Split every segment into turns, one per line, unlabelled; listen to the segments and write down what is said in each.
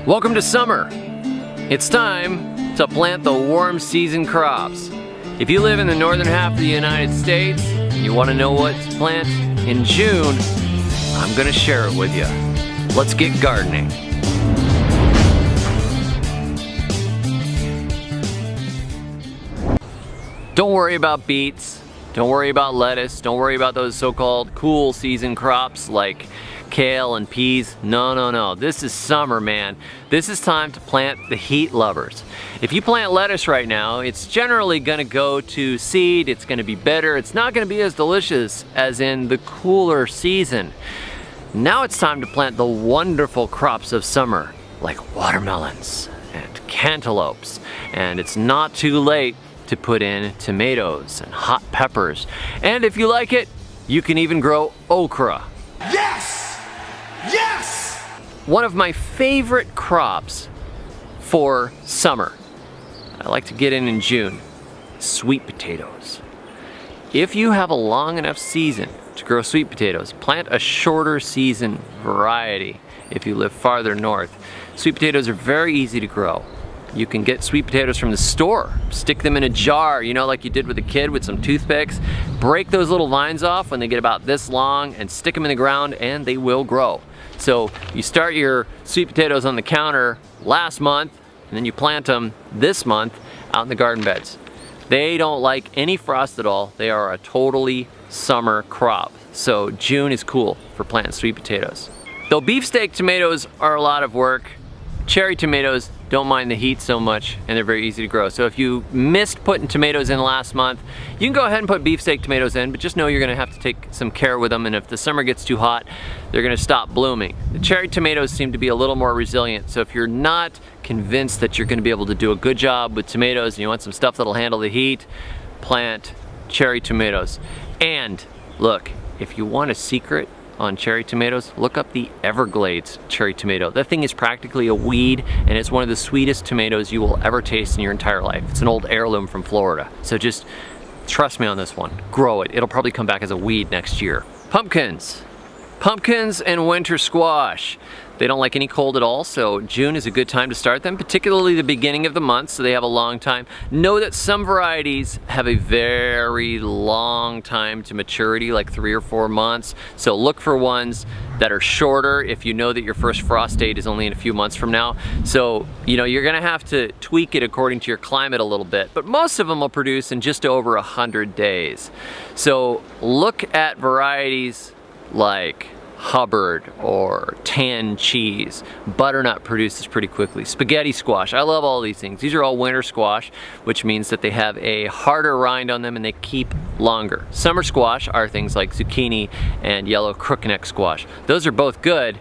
Welcome to summer. It's time to plant the warm season crops. If you live in the northern half of the United States and you want to know what to plant in June, I'm going to share it with you. Let's get gardening. Don't worry about beets. Don't worry about lettuce. Don't worry about those so-called cool season crops like kale and peas. No. This is summer, man. This is time to plant the heat lovers. If you plant lettuce right now, it's generally gonna go to seed. It's gonna be bitter. It's not gonna be as delicious as in the cooler season. Now it's time to plant the wonderful crops of summer, like watermelons and cantaloupes. And it's not too late to put in tomatoes and hot peppers. And if you like it, you can even grow okra.
Yes! Yes!
One of my favorite crops for summer, I like to get in June, sweet potatoes. If you have a long enough season to grow sweet potatoes, plant a shorter season variety if you live farther north. Sweet potatoes are very easy to grow. You can get sweet potatoes from the store, stick them in a jar, you know, like you did with a kid with some toothpicks. Break those little vines off when they get about this long and stick them in the ground and they will grow. So you start your sweet potatoes on the counter last month and then you plant them this month out in the garden beds. They don't like any frost at all. They are a totally summer crop. So June is cool for planting sweet potatoes. Though beefsteak tomatoes are a lot of work, cherry tomatoes don't mind the heat so much and they're very easy to grow. So if you missed putting tomatoes in last month, you can go ahead and put beefsteak tomatoes in, but just know you're gonna have to take some care with them, and if the summer gets too hot, they're gonna stop blooming. The cherry tomatoes seem to be a little more resilient, so if you're not convinced that you're gonna be able to do a good job with tomatoes and you want some stuff that'll handle the heat, plant cherry tomatoes. And look, if you want a secret on cherry tomatoes, look up the Everglades cherry tomato. That thing is practically a weed and it's one of the sweetest tomatoes you will ever taste in your entire life. It's an old heirloom from Florida. So just trust me on this one. Grow it. It'll probably come back as a weed next year. Pumpkins. Pumpkins and winter squash. They don't like any cold at all, so June is a good time to start them, particularly the beginning of the month, so they have a long time. Know that some varieties have a very long time to maturity, like 3 or 4 months, so look for ones that are shorter if you know that your first frost date is only in a few months from now. So, you know, you're gonna have to tweak it according to your climate a little bit, but most of them will produce in just over 100 days. So look at varieties like Hubbard or tan cheese. Butternut produces pretty quickly. Spaghetti squash, I love all these things. These are all winter squash, which means that they have a harder rind on them and they keep longer. Summer squash are things like zucchini and yellow crookneck squash. Those are both good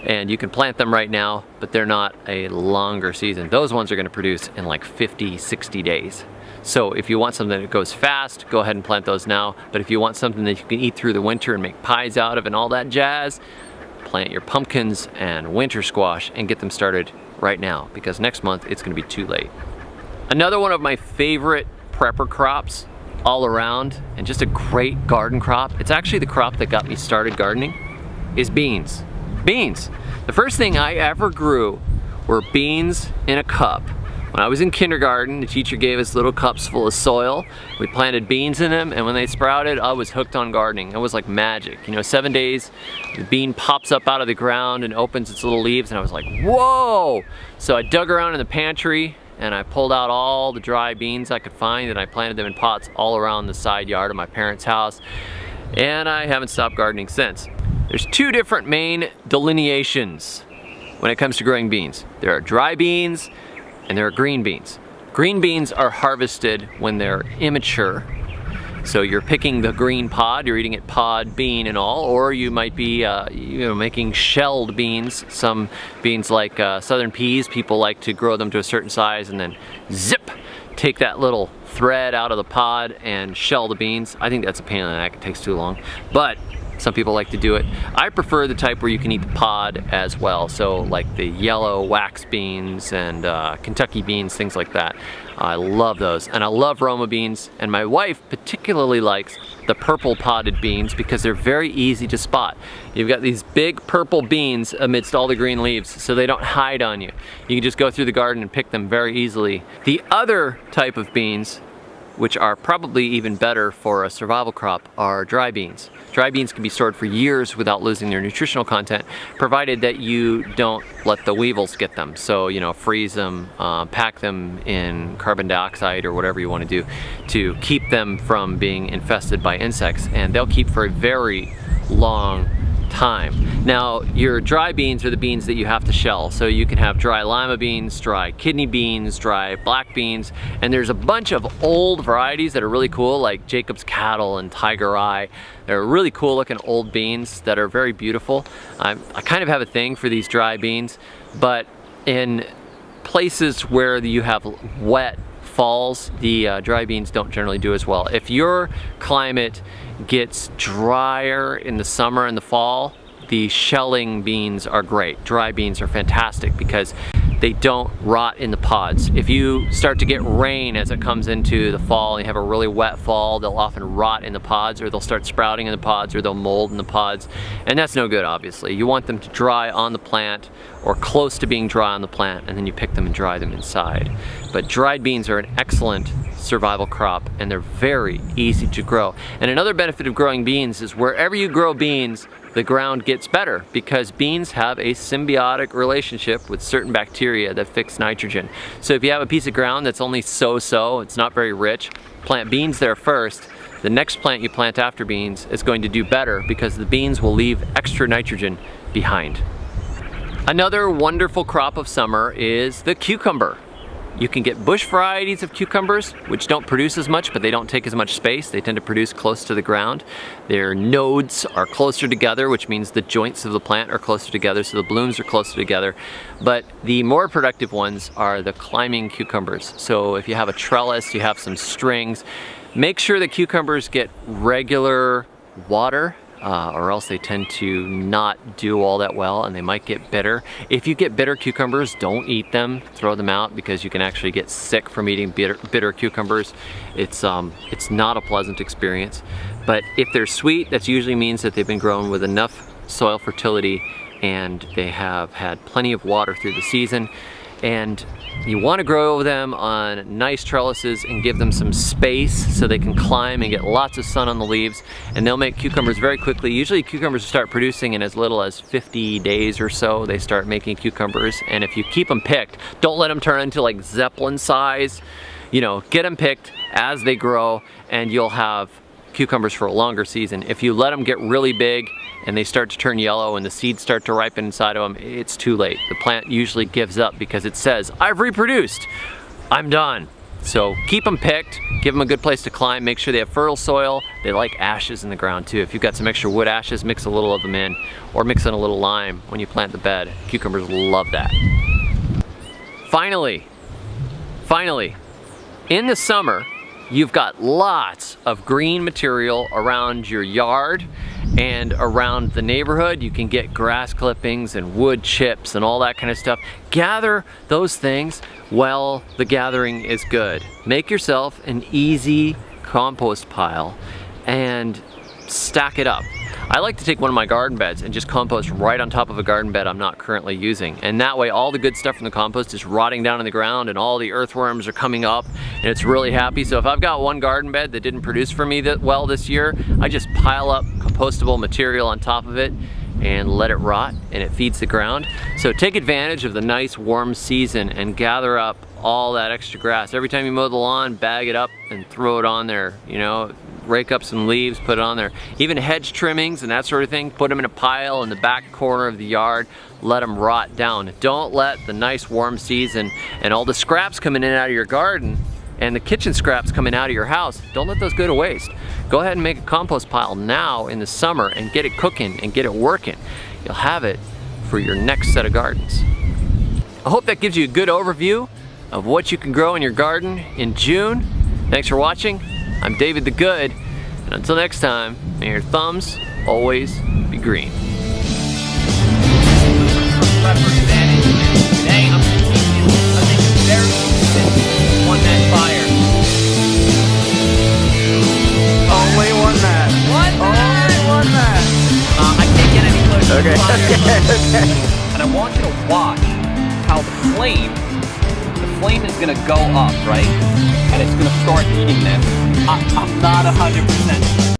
and you can plant them right now, but they're not a longer season. Those ones are gonna produce in like 50, 60 days. So if you want something that goes fast, go ahead and plant those now. But if you want something that you can eat through the winter and make pies out of and all that jazz, plant your pumpkins and winter squash and get them started right now, because next month it's gonna be too late. Another one of my favorite prepper crops all around, and just a great garden crop, it's actually the crop that got me started gardening, is beans. Beans. The first thing I ever grew were beans in a cup. When I was in kindergarten, the teacher gave us little cups full of soil. We planted beans in them, and when they sprouted, I was hooked on gardening. It was like magic. You know, 7 days, the bean pops up out of the ground and opens its little leaves, and I was like, whoa! So I dug around in the pantry, and I pulled out all the dry beans I could find, and I planted them in pots all around the side yard of my parents' house, and I haven't stopped gardening since. There's 2 different main delineations when it comes to growing beans. There are dry beans, and there are green beans. Green beans are harvested when they're immature. So you're picking the green pod, you're eating it pod, bean and all, or you might be making shelled beans. Some beans like southern peas, people like to grow them to a certain size and then zip, take that little thread out of the pod and shell the beans. I think that's a pain in the neck, it takes too long. But Some people like to do it. I prefer the type where you can eat the pod as well. So like the yellow wax beans and Kentucky beans, things like that. I love those. And I love Roma beans. And my wife particularly likes the purple podded beans because they're very easy to spot. You've got these big purple beans amidst all the green leaves, so they don't hide on you. You can just go through the garden and pick them very easily. The other type of beans, which are probably even better for a survival crop, are dry beans. Dry beans can be stored for years without losing their nutritional content, provided that you don't let the weevils get them. So, you know, freeze them, pack them in carbon dioxide or whatever you want to do to keep them from being infested by insects, and they'll keep for a very long time. Now, your dry beans are the beans that you have to shell. So you can have dry lima beans, dry kidney beans, dry black beans, and there's a bunch of old varieties that are really cool, like Jacob's Cattle and Tiger Eye. They're really cool looking old beans that are very beautiful. I kind of have a thing for these dry beans, but in places where you have wet falls, the dry beans don't generally do as well. If your climate gets drier in the summer and the fall, the shelling beans are great. Dry beans are fantastic because they don't rot in the pods. If you start to get rain as it comes into the fall and you have a really wet fall, they'll often rot in the pods, or they'll start sprouting in the pods, or they'll mold in the pods, and that's no good, obviously. You want them to dry on the plant or close to being dry on the plant, and then you pick them and dry them inside. But dried beans are an excellent survival crop, and they're very easy to grow. And another benefit of growing beans is wherever you grow beans, the ground gets better, because beans have a symbiotic relationship with certain bacteria that fix nitrogen. So if you have a piece of ground that's only so-so, it's not very rich, plant beans there first. The next plant you plant after beans is going to do better because the beans will leave extra nitrogen behind. Another wonderful crop of summer is the cucumber. You can get bush varieties of cucumbers, which don't produce as much, but they don't take as much space. They tend to produce close to the ground. Their nodes are closer together, which means the joints of the plant are closer together, so the blooms are closer together. But the more productive ones are the climbing cucumbers. So if you have a trellis, you have some strings, make sure the cucumbers get regular water, or else they tend to not do all that well, and they might get bitter. If you get bitter cucumbers, don't eat them, throw them out, because you can actually get sick from eating bitter cucumbers. It's not a pleasant experience. But if they're sweet, that usually means that they've been grown with enough soil fertility and they have had plenty of water through the season. And you want to grow them on nice trellises and give them some space so they can climb and get lots of sun on the leaves, and they'll make cucumbers very quickly. Usually cucumbers start producing in as little as 50 days or so. They start making cucumbers, and if you keep them picked, don't let them turn into like Zeppelin size. You know, get them picked as they grow, and you'll have cucumbers for a longer season. If you let them get really big and they start to turn yellow and the seeds start to ripen inside of them, it's too late. The plant usually gives up because it says, I've reproduced, I'm done. So keep them picked, give them a good place to climb, make sure they have fertile soil. They like ashes in the ground too. If you've got some extra wood ashes, mix a little of them in, or mix in a little lime when you plant the bed. Cucumbers love that. Finally, in the summer, you've got lots of green material around your yard and around the neighborhood. You can get grass clippings and wood chips and all that kind of stuff. Gather those things while the gathering is good. Make yourself an easy compost pile and stack it up. I like to take one of my garden beds and just compost right on top of a garden bed I'm not currently using. And that way all the good stuff from the compost is rotting down in the ground and all the earthworms are coming up and it's really happy. So if I've got one garden bed that didn't produce for me that well this year, I just pile up compostable material on top of it and let it rot, and it feeds the ground. So take advantage of the nice warm season and gather up all that extra grass. Every time you mow the lawn, bag it up and throw it on there, you know, rake up some leaves, put it on there. Even hedge trimmings and that sort of thing, put them in a pile in the back corner of the yard, let them rot down. Don't let the nice warm season and all the scraps coming in and out of your garden and the kitchen scraps coming out of your house, don't let those go to waste. Go ahead and make a compost pile now in the summer and get it cooking and get it working. You'll have it for your next set of gardens. I hope that gives you a good overview of what you can grow in your garden in June. Thanks for watching. I'm David the Good, and until next time, may your thumbs always be green.
Prepper advantage. Today I'm going to teach you something very consistent. One man fire.
Only one man.
Only
one man.
I can't get any closer
Okay.
to the fire.
Okay.
And I want you to watch how the flame is going to go up, right? And it's going to start eating this. I'm not 100%